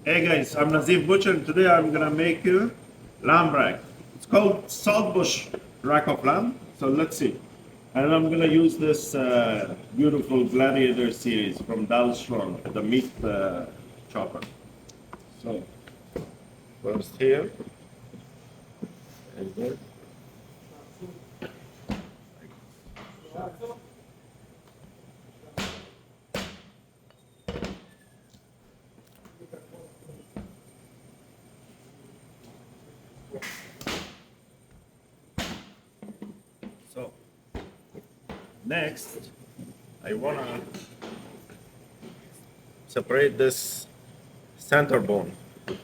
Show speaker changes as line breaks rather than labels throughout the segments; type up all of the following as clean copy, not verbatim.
Hey guys, I'm Nazif Butcher and today I'm gonna make you lamb rack. It's called Saltbush rack of lamb. So let's see. And I'm gonna use this beautiful Gladiator series from Dalstrong, the meat chopper. So first here is it. So next, I wanna separate this center bone.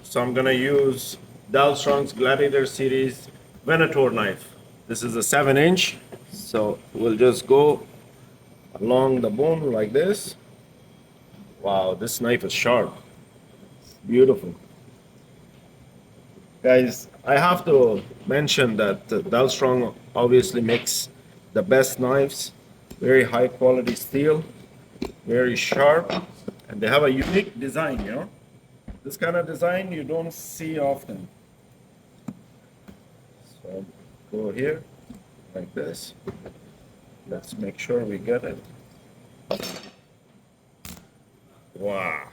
So I'm gonna use Dalstrong's Gladiator series Venator knife. This is a 7-inch. So we'll just go along the bone like this. Wow, this knife is sharp. Beautiful. Guys, I have to mention that Dalstrong obviously makes the best knives, very high quality steel, very sharp, and they have a unique design, you know. This kind of design you don't see often. So go here like this. Let's make sure we get it. Wow.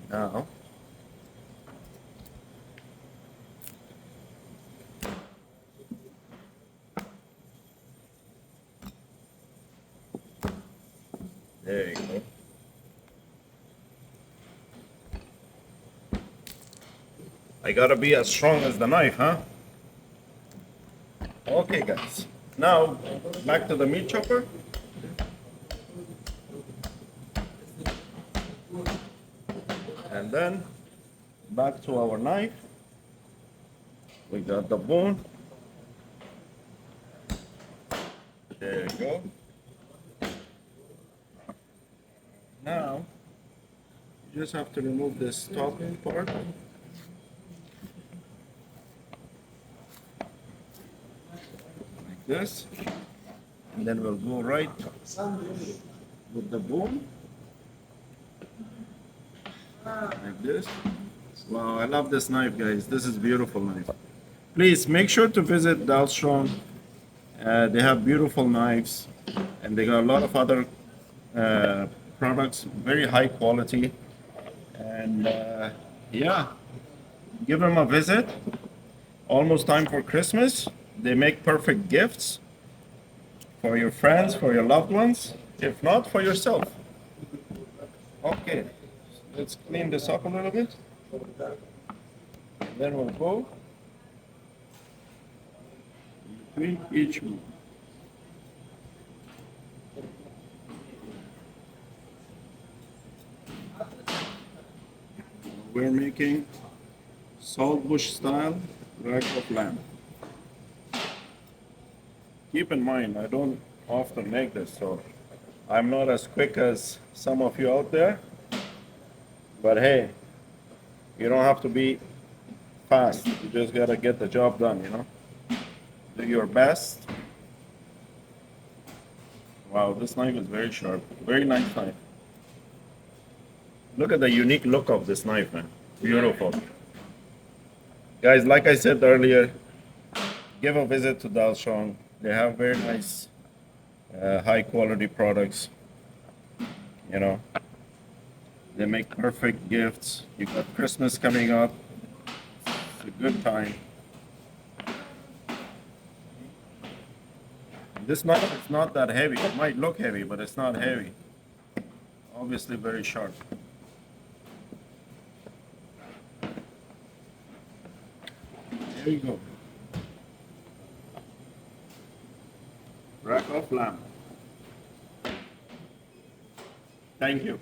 Now, there you go. I gotta be as strong as the knife, huh? Okay, guys. Now, back to the meat chopper. And then, back to our knife. We got the bone. There you go. Now, you just have to remove this top part. Like this. And then we'll go right with the bone. Like this. Wow, I love this knife, guys. This is beautiful knife. Please make sure to visit Dalstrong. They have beautiful knives, and they got a lot of other products, very high quality. And yeah, give them a visit. Almost time for Christmas. They make perfect gifts for your friends, for your loved ones, if not for yourself. Okay, let's clean this up a little bit. Then we'll go between each one. We're making Saltbush style rack of lamb. Keep in mind, I don't often make this, so I'm not as quick as some of you out there. But hey, you don't have to be fast. You just gotta get the job done, you know? Do your best. Wow, this knife is very sharp. Very nice knife. Look at the unique look of this knife, man. Beautiful. Guys, like I said earlier, give a visit to Dalstrong. They have very nice, high quality products. You know, they make perfect gifts. You got Christmas coming up. It's a good time. This knife is not that heavy. It might look heavy, but it's not heavy. Obviously very sharp. There you go. Rack of lamb. Thank you.